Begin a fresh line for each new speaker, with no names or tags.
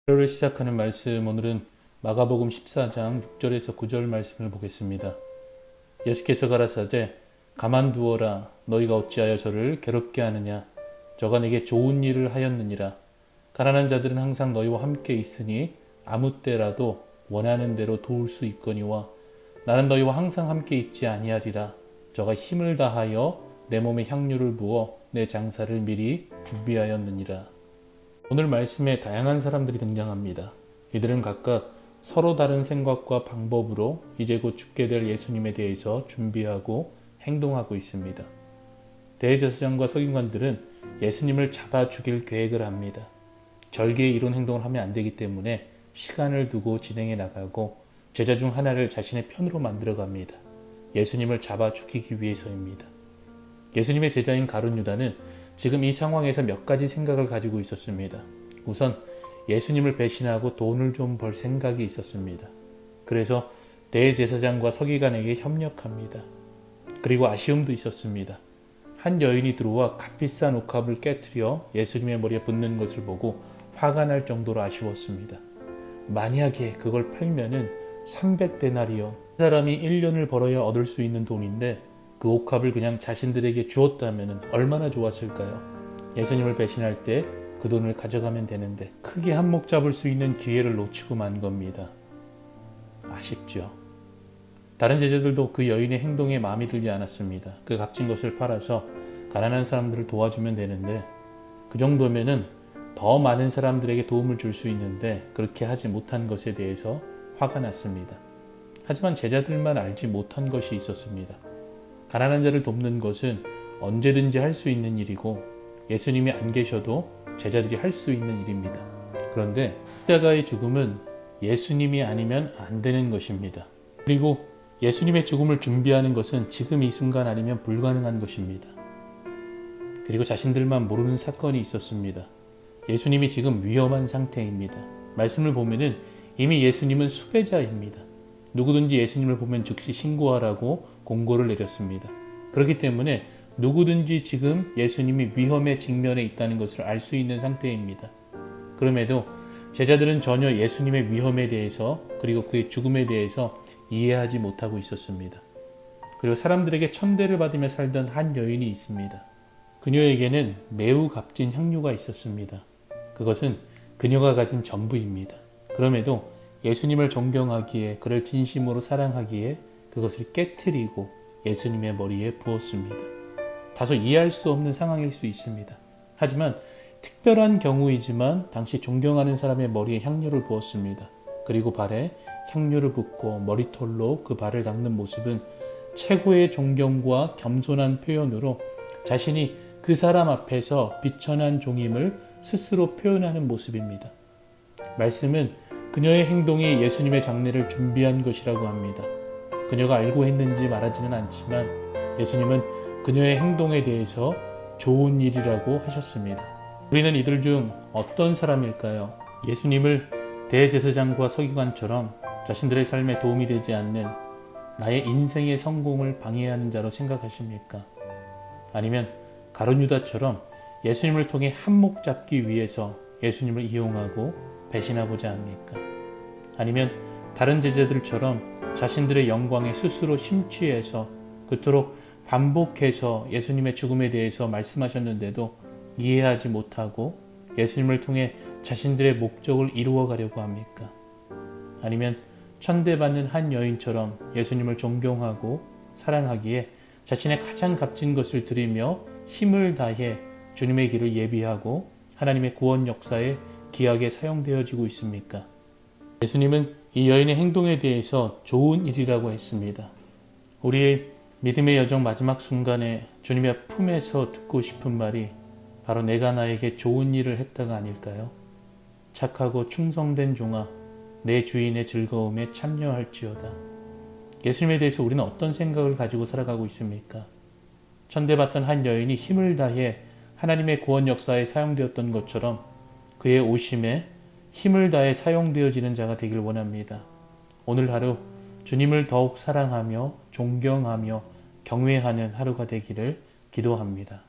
하루를 시작하는 말씀, 오늘은 마가복음 14장 6절에서 9절 말씀을 보겠습니다. 예수께서 가라사대 가만두어라. 너희가 어찌하여 저를 괴롭게 하느냐. 저가 내게 좋은 일을 하였느니라. 가난한 자들은 항상 너희와 함께 있으니 아무 때라도 원하는 대로 도울 수 있거니와 나는 너희와 항상 함께 있지 아니하리라. 저가 힘을 다하여 내 몸에 향유를 부어 내 장사를 미리 준비하였느니라. 오늘 말씀에 다양한 사람들이 등장합니다. 이들은 각각 서로 다른 생각과 방법으로 이제 곧 죽게 될 예수님에 대해서 준비하고 행동하고 있습니다. 대제사장과 서기관들은 예수님을 잡아 죽일 계획을 합니다. 절개의 이런 행동을 하면 안 되기 때문에 시간을 두고 진행해 나가고 제자 중 하나를 자신의 편으로 만들어 갑니다. 예수님을 잡아 죽이기 위해서입니다. 예수님의 제자인 가룟 유다는 지금 이 상황에서 몇 가지 생각을 가지고 있었습니다. 우선 예수님을 배신하고 돈을 좀 벌 생각이 있었습니다. 그래서 대제사장과 서기관에게 협력합니다. 그리고 아쉬움도 있었습니다. 한 여인이 들어와 값비싼 옥합을 깨트려 예수님의 머리에 붓는 것을 보고 화가 날 정도로 아쉬웠습니다. 만약에 그걸 팔면은 300데나리온, 그 사람이 1년을 벌어야 얻을 수 있는 돈인데 그 옥합을 그냥 자신들에게 주었다면 얼마나 좋았을까요? 예수님을 배신할 때 그 돈을 가져가면 되는데 크게 한몫 잡을 수 있는 기회를 놓치고 만 겁니다. 아쉽죠. 다른 제자들도 그 여인의 행동에 마음이 들지 않았습니다. 그 값진 것을 팔아서 가난한 사람들을 도와주면 되는데 그 정도면은 더 많은 사람들에게 도움을 줄 수 있는데 그렇게 하지 못한 것에 대해서 화가 났습니다. 하지만 제자들만 알지 못한 것이 있었습니다. 가난한 자를 돕는 것은 언제든지 할 수 있는 일이고 예수님이 안 계셔도 제자들이 할 수 있는 일입니다. 그런데 십자가의 죽음은 예수님이 아니면 안 되는 것입니다. 그리고 예수님의 죽음을 준비하는 것은 지금 이 순간 아니면 불가능한 것입니다. 그리고 자신들만 모르는 사건이 있었습니다. 예수님이 지금 위험한 상태입니다. 말씀을 보면은 이미 예수님은 수배자입니다. 누구든지 예수님을 보면 즉시 신고하라고 공고를 내렸습니다. 그렇기 때문에 누구든지 지금 예수님이 위험에 직면해 있다는 것을 알 수 있는 상태입니다. 그럼에도 제자들은 전혀 예수님의 위험에 대해서 그리고 그의 죽음에 대해서 이해하지 못하고 있었습니다. 그리고 사람들에게 천대를 받으며 살던 한 여인이 있습니다. 그녀에게는 매우 값진 향유가 있었습니다. 그것은 그녀가 가진 전부입니다. 그럼에도 예수님을 존경하기에 그를 진심으로 사랑하기에 그것을 깨트리고 예수님의 머리에 부었습니다. 다소 이해할 수 없는 상황일 수 있습니다. 하지만 특별한 경우이지만 당시 존경하는 사람의 머리에 향유를 부었습니다. 그리고 발에 향유를 붓고 머리털로 그 발을 닦는 모습은 최고의 존경과 겸손한 표현으로 자신이 그 사람 앞에서 비천한 종임을 스스로 표현하는 모습입니다. 말씀은 그녀의 행동이 예수님의 장례를 준비한 것이라고 합니다. 그녀가 알고 했는지 말하지는 않지만 예수님은 그녀의 행동에 대해서 좋은 일이라고 하셨습니다. 우리는 이들 중 어떤 사람일까요? 예수님을 대제사장과 서기관처럼 자신들의 삶에 도움이 되지 않는 나의 인생의 성공을 방해하는 자로 생각하십니까? 아니면 가룟 유다처럼 예수님을 통해 한몫 잡기 위해서 예수님을 이용하고 배신하고자 합니까? 아니면 다른 제자들처럼 자신들의 영광에 스스로 심취해서 그토록 반복해서 예수님의 죽음에 대해서 말씀하셨는데도 이해하지 못하고 예수님을 통해 자신들의 목적을 이루어 가려고 합니까? 아니면 천대받는 한 여인처럼 예수님을 존경하고 사랑하기에 자신의 가장 값진 것을 드리며 힘을 다해 주님의 길을 예비하고 하나님의 구원 역사에 귀하게 사용되어지고 있습니까? 예수님은 이 여인의 행동에 대해서 좋은 일이라고 했습니다. 우리의 믿음의 여정 마지막 순간에 주님의 품에서 듣고 싶은 말이 바로 내가 나에게 좋은 일을 했다가 아닐까요? 착하고 충성된 종아, 내 주인의 즐거움에 참여할지어다. 예수님에 대해서 우리는 어떤 생각을 가지고 살아가고 있습니까? 천대받던 한 여인이 힘을 다해 하나님의 구원 역사에 사용되었던 것처럼 그의 오심에 힘을 다해 사용되어지는 자가 되길 원합니다. 오늘 하루 주님을 더욱 사랑하며 존경하며 경외하는 하루가 되기를 기도합니다.